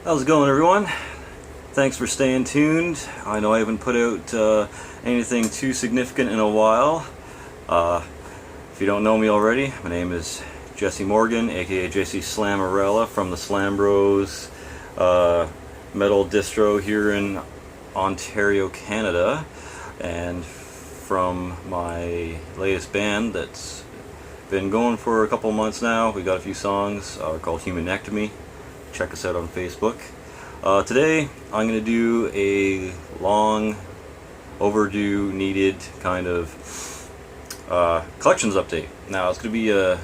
How's it going, everyone? Thanks for staying tuned. I know I haven't put out anything too significant in a while. If you don't know me already, my name is Jesse Morgan, aka JC Slammerella from the Slam Bros metal distro here in Ontario, Canada, and from my latest band that's been going for a couple months now. We got a few songs called Humanectomy. Check us out on Facebook. Today I'm going to do a long overdue needed kind of collections update. Now it's going to be a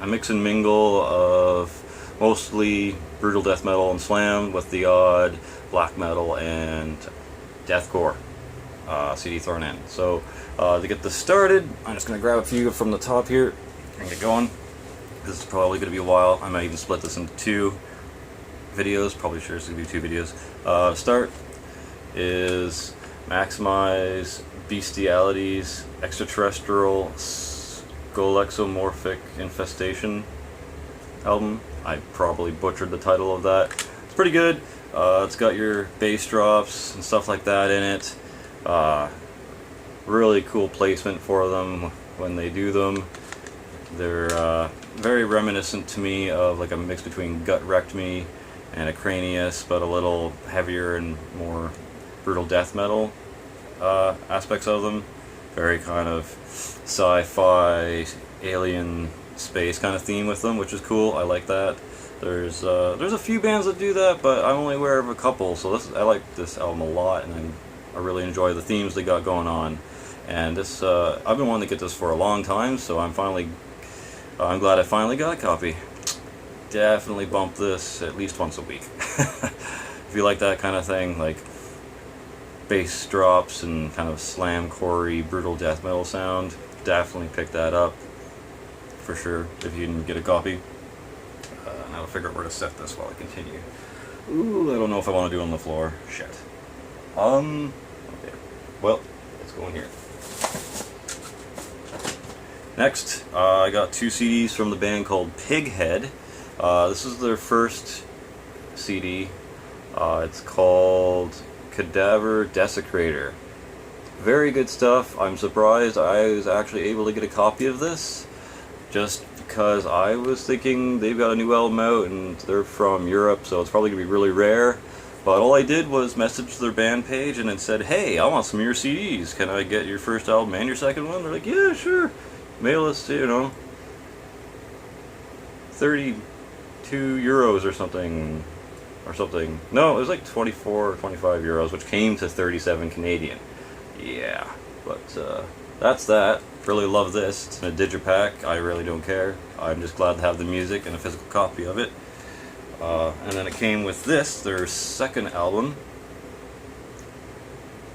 mix and mingle of mostly brutal death metal and slam with the odd black metal and deathcore CD thrown in. So to get this started, I'm just going to grab a few from the top here and get going. This is probably going to be a while. I might even split this into two videos, probably sure it's going to be two videos. Start is Maximize Bestiality's Extraterrestrial Skolexomorphic Infestation album. I probably butchered the title of that. It's pretty good. It's got your bass drops and stuff like that in it. Really cool placement for them when they do them. They're very reminiscent to me of like a mix between Gut Wrecked Me and a Cranius, but a little heavier and more brutal death metal aspects of them. Very kind of sci-fi, alien space kind of theme with them, which is cool. I like that. There's a few bands that do that, but I'm only aware of a couple. So I like this album a lot, and I really enjoy the themes they got going on. And this I've been wanting to get this for a long time, so I'm glad I finally got a copy. Definitely bump this at least once a week. If you like that kind of thing, like bass drops and kind of slam-core-y brutal death metal sound, definitely pick that up for sure if you can get a copy. Now I'll figure out where to set this while I continue. Ooh, I don't know if I want to do it on the floor. Shit. Okay. Well, let's go in here. Next, I got two CDs from the band called Pighead. This is their first CD. It's called Cadaver Desecrator. Very good stuff. I'm surprised I was actually able to get a copy of this, just because I was thinking they've got a new album out and they're from Europe, so it's probably going to be really rare. But all I did was message their band page and it said, "Hey, I want some of your CDs. Can I get your first album and your second one?" They're like, "Yeah, sure. Mail us, 32 euros or something. No, it was like 24 or 25 euros, which came to 37 Canadian. Yeah, but that's that. Really love this. It's in a digipack. I really don't care. I'm just glad to have the music and a physical copy of it. And then it came with this, their second album,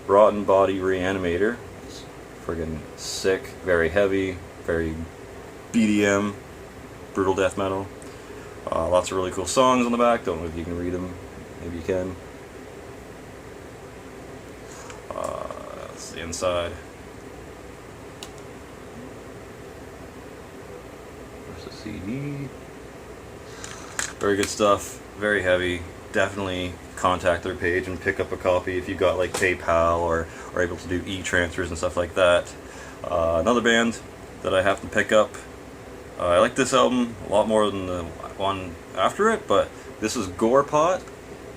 Rotten Body Reanimator. It's friggin' sick, very heavy, very BDM, brutal death metal. Lots of really cool songs on the back. Don't know if you can read them. Maybe you can. That's the inside. There's the CD. Very good stuff. Very heavy. Definitely contact their page and pick up a copy if you got like PayPal or are able to do e-transfers and stuff like that. Another band that I have to pick up. I like this album a lot more than the one after it, but this is Gorepot.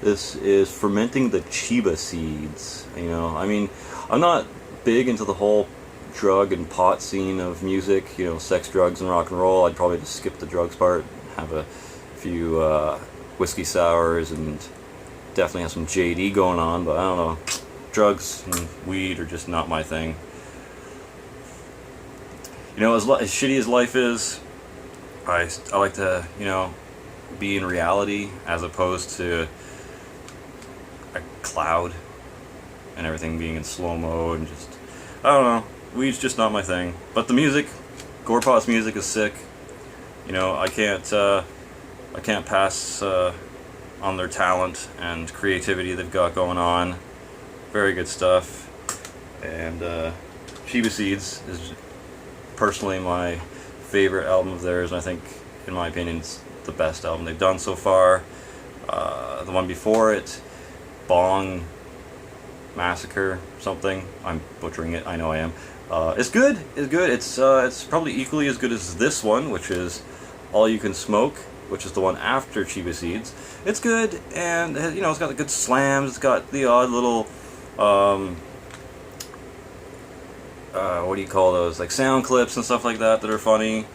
This is Fermenting the Chiba Seeds. I mean, I'm not big into the whole drug and pot scene of music, sex, drugs, and rock and roll. I'd probably just skip the drugs part, have a few whiskey sours, and definitely have some JD going on, but I don't know. Drugs and weed are just not my thing. As shitty as life is, I like to, be in reality as opposed to a cloud and everything being in slow-mo and just, I don't know, weed's just not my thing. But the music, Gorepot's music is sick. I can't pass on their talent and creativity they've got going on. Very good stuff. And Chiba Seeds is personally my favorite album of theirs, and I think, in my opinion, it's the best album they've done so far. The one before it, Bong Massacre something. I'm butchering it. I know I am. It's good. It's good. It's probably equally as good as this one, which is All You Can Smoke, which is the one after Chiba Seeds. It's good, and you know, it's got the good slams. It's got the odd little what do you call those? Like sound clips and stuff like that are funny.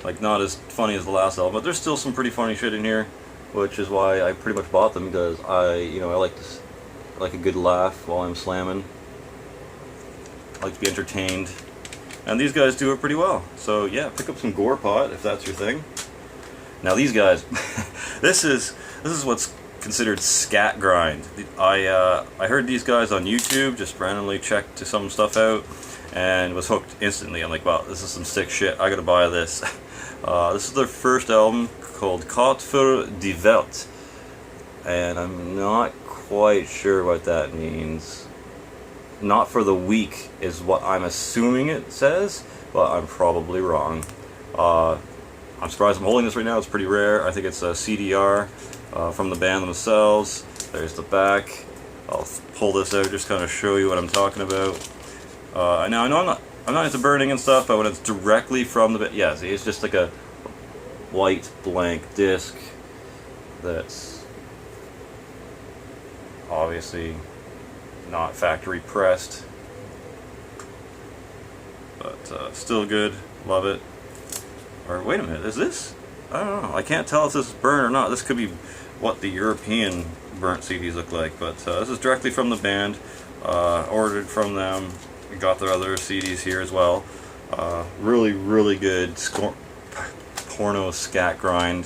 Like not as funny as the last album, but there's still some pretty funny shit in here, which is why I pretty much bought them, because I like this. I like a good laugh while I'm slamming. I like to be entertained, and these guys do it pretty well. So yeah, pick up some Gorepot if that's your thing. Now these guys, this is what's considered scat grind. I heard these guys on YouTube, just randomly checked some stuff out, and was hooked instantly. I'm like, wow, this is some sick shit. I gotta buy this. This is their first album called Caught für die Welt, and I'm not quite sure what that means. Not for the weak is what I'm assuming it says, but I'm probably wrong. I'm surprised I'm holding this right now. It's pretty rare. I think it's a CDR from the band themselves. There's the back. I'll pull this out, just kind of show you what I'm talking about. Now I know I'm not into burning and stuff, but when it's directly from the, yeah, see, it's just like a white blank disc that's obviously not factory pressed, but still good. Love it. Or wait a minute, is this? I don't know. I can't tell if this is burnt or not. This could be what the European burnt CDs look like, but this is directly from the band. Ordered from them. We got their other CDs here as well. Really, really good porno scat grind.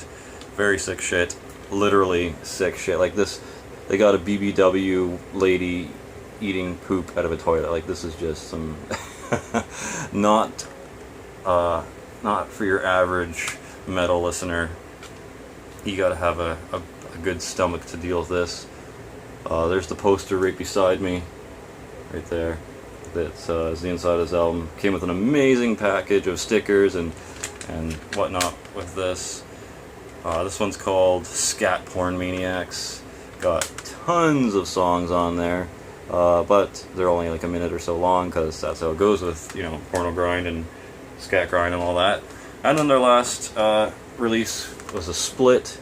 Very sick shit. Literally sick shit. Like this, they got a BBW lady eating poop out of a toilet. Like this is just some not for your average metal listener. You gotta have a good stomach to deal with this. There's the poster right beside me, right there. That's is the inside of this album. Came with an amazing package of stickers and whatnot with this. This one's called Scat Porn Maniacs. Got tons of songs on there, but they're only like a minute or so long, because that's how it goes with, you know, porno grind and scat grind and all that. And then their last release was a split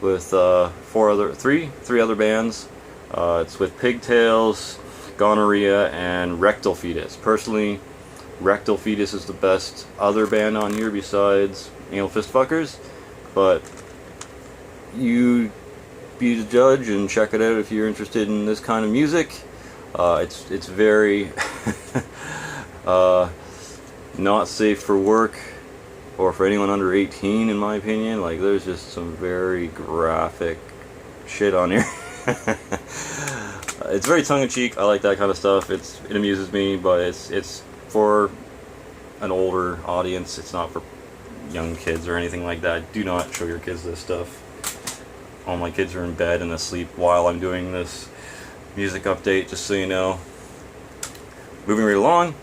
with three other bands. It's with Pigtails, Gonorrhea, and Rectal Fetus. Personally, Rectal Fetus is the best other band on here besides Anal Fistfuckers, but you be the judge and check it out if you're interested in this kind of music. It's very not safe for work or for anyone under 18, in my opinion. Like, there's just some very graphic shit on here. It's very tongue-in-cheek. I like that kind of stuff. It amuses me, but it's for an older audience. It's not for young kids or anything like that. Do not show your kids this stuff. All my kids are in bed and asleep while I'm doing this music update, just so you know. Moving right along.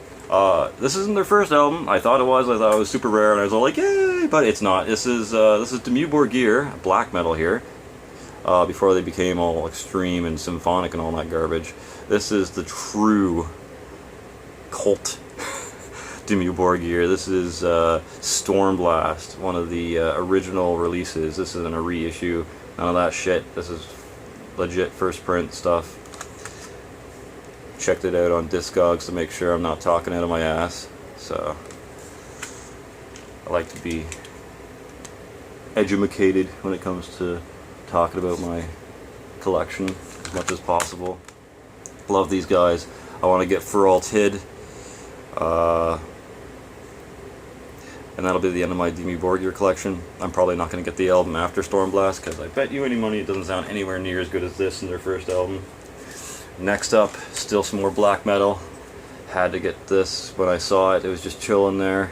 This isn't their first album. I thought it was. I thought it was super rare, and I was all like, yay! But it's not. This is Demure Gear, black metal here. Before they became all extreme and symphonic and all that garbage. This is the true cult Demure Gear. This is Stormblast, one of the original releases. This isn't a reissue. None of that shit. This is legit first print stuff. Checked it out on Discogs to make sure I'm not talking out of my ass. So I like to be educated when it comes to talking about my collection as much as possible. Love these guys. I want to get For All Tid. And that'll be the end of my Demure Gear collection. I'm probably not going to get the album after Stormblast, because I bet you any money it doesn't sound anywhere near as good as this in their first album. Next up, still some more black metal. Had to get this when I saw it. It was just chilling there.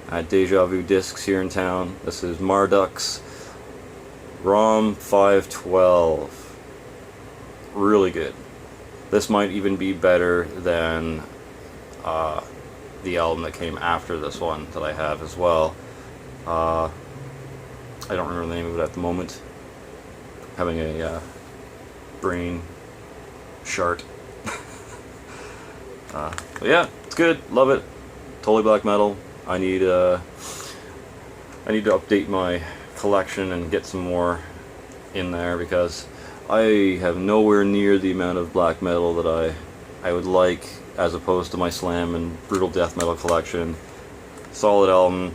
I had Deja Vu discs here in town. This is Marduk's ROM 512. Really good. This might even be better than the album that came after this one that I have as well. I don't remember the name of it at the moment. having a brain shart. But yeah, it's good. Love it. Totally black metal. I need to update my collection and get some more in there, because I have nowhere near the amount of black metal that I would like, as opposed to my slam and brutal death metal collection. Solid album.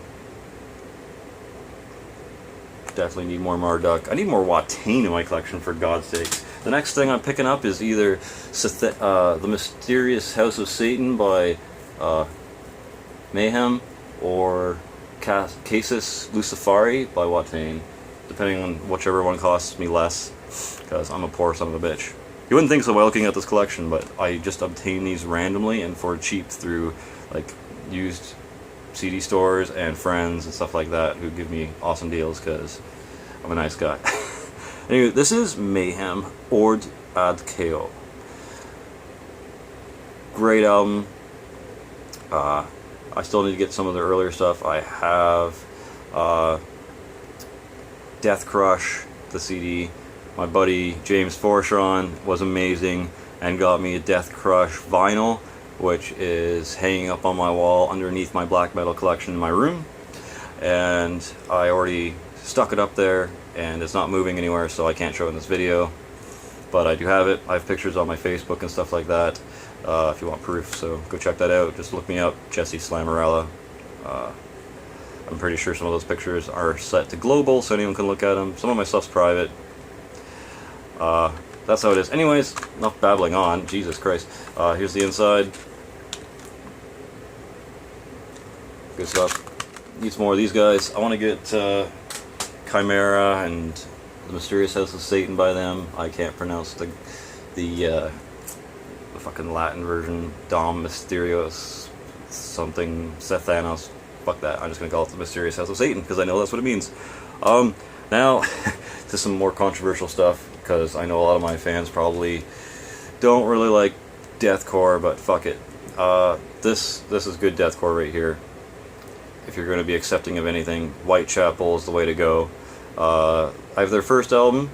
Definitely need more Marduk. I need more Watain in my collection, for God's sake. The next thing I'm picking up is either The Mysterious House of Satan by Mayhem, or Casus Luciferi by Watain, depending on whichever one costs me less, because I'm a poor son of a bitch. You wouldn't think so by looking at this collection, but I just obtain these randomly and for cheap through like used CD stores and friends and stuff like that, who give me awesome deals because I'm a nice guy. Anyway, this is Mayhem, Ord ad Chaos. Great album. I still need to get some of the earlier stuff. I have Death Crush, the CD. My buddy James Forshon was amazing and got me a Death Crush vinyl, which is hanging up on my wall underneath my black metal collection in my room. And I already stuck it up there, and it's not moving anywhere, so I can't show it in this video. But I do have it. I have pictures on my Facebook and stuff like that, if you want proof, so go check that out. Just look me up, Jesse Slammerella. I'm pretty sure some of those pictures are set to global, so anyone can look at them. Some of my stuff's private. That's how it is. Anyways, enough babbling on. Jesus Christ. Here's the inside. Good stuff. Need some more of these guys. I want to get Chimera and The Mysterious House of Satan by them. I can't pronounce the fucking Latin version. Dom Mysterios something Sethanos. Fuck that. I'm just gonna call it The Mysterious House of Satan because I know that's what it means. Now to some more controversial stuff, because I know a lot of my fans probably don't really like deathcore, but fuck it. This is good deathcore right here. If you're going to be accepting of anything, Whitechapel is the way to go. I have their first album,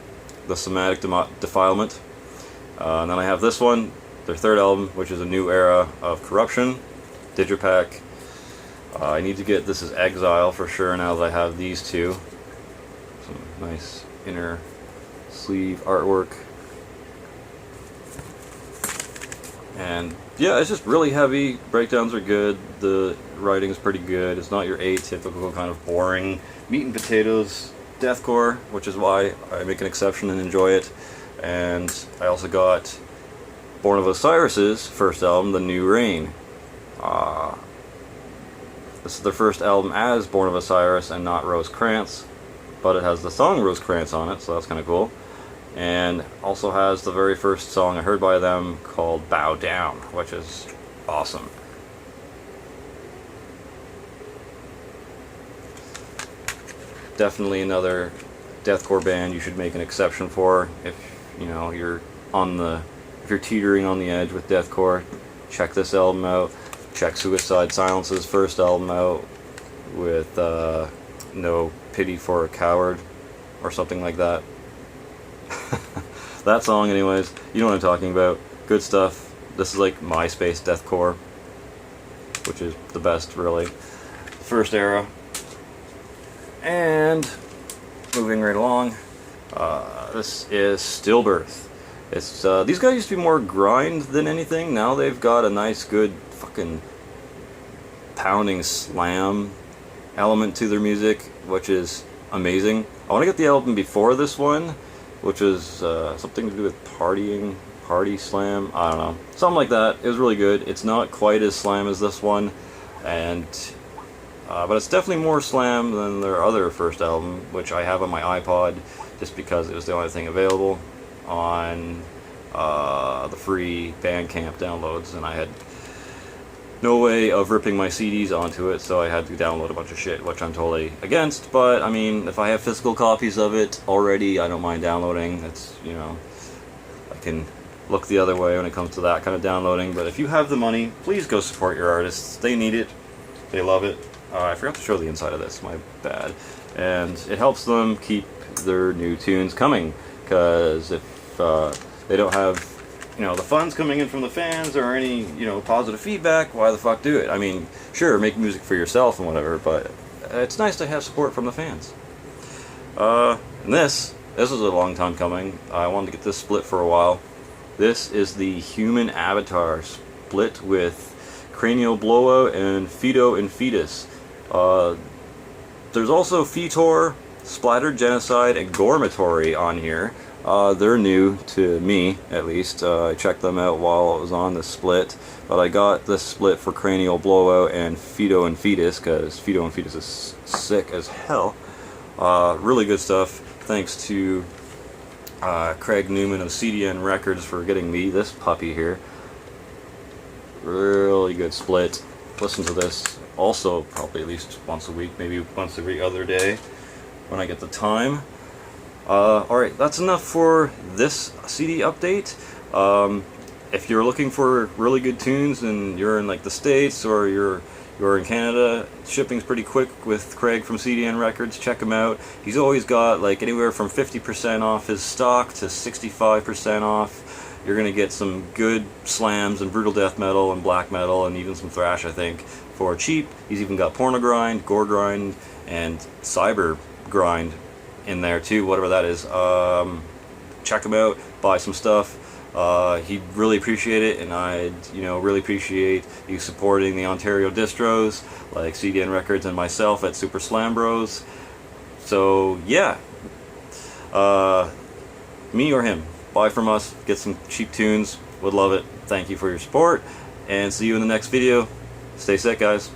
The Somatic Defilement. And then I have this one, their third album, which is A New Era of Corruption, Digipack. I need to get This Is Exile for sure now that I have these two. Some nice inner sleeve artwork. And yeah, it's just really heavy. Breakdowns are good. The writing's pretty good. It's not your atypical kind of boring meat and potatoes deathcore, which is why I make an exception and enjoy it. And I also got Born of Osiris's first album, The New Reign. This is their first album as Born of Osiris and not Rosekrantz, but it has the song Rosekrantz on it, so that's kind of cool. And also has the very first song I heard by them called Bow Down, which is awesome. Definitely another deathcore band you should make an exception for if you know you're if you're teetering on the edge with deathcore. Check this album out. Check Suicide Silence's first album out with No Pity for a Coward or something like that. That song anyways, you know what I'm talking about. Good stuff. This is like MySpace deathcore, which is the best really. First era. And moving right along, this is Stillbirth. It's these guys used to be more grind than anything. Now they've got a nice good fucking pounding slam element to their music, which is amazing. I want to get the album before this one, which is something to do with party slam, I don't know, something like that. It was really good. It's not quite as slam as this one, and but it's definitely more slam than their other first album, which I have on my iPod just because it was the only thing available on the free Bandcamp downloads, and I had no way of ripping my CDs onto it, so I had to download a bunch of shit, which I'm totally against. But I mean, if I have physical copies of it already, I don't mind downloading. It's, you know, I can look the other way when it comes to that kind of downloading. But if you have the money, please go support your artists. They need it. They love it. I forgot to show the inside of this, my bad. And it helps them keep their new tunes coming. because if they don't have, you know, the funds coming in from the fans or any, you know, positive feedback, why the fuck do it? I mean, sure, make music for yourself and whatever, but it's nice to have support from the fans. And this is a long time coming. I wanted to get this split for a while. This is the Human Avatar split with Cranial Blowout and Feto and Fetus. There's also Fetor, Splattered Genocide, and Gorepot on here. They're new to me, at least. I checked them out while it was on the split, but I got this split for Cranial Blowout and Feto and Fetus, because Feto and Fetus is sick as hell. Really good stuff. Thanks to Craig Newman of CDN Records for getting me this puppy here. Really good split. Listen to this also probably at least once a week, maybe once every other day when I get the time. Alright, that's enough for this CD update. If you're looking for really good tunes and you're in like the States or you're in Canada, shipping's pretty quick with Craig from CDN Records. Check him out. He's always got like anywhere from 50% off his stock to 65% off. You're gonna get some good slams and brutal death metal and black metal and even some thrash, I think, for cheap. He's even got porno grind, gore grind, and cyber grind in there too, whatever that is. Check him out, buy some stuff. He'd really appreciate it, and I'd, you know, really appreciate you supporting the Ontario distros like CDN Records and myself at Super Slam Bros. So yeah, me or him, buy from us, get some cheap tunes, would love it. Thank you for your support, and see you in the next video. Stay sick, guys.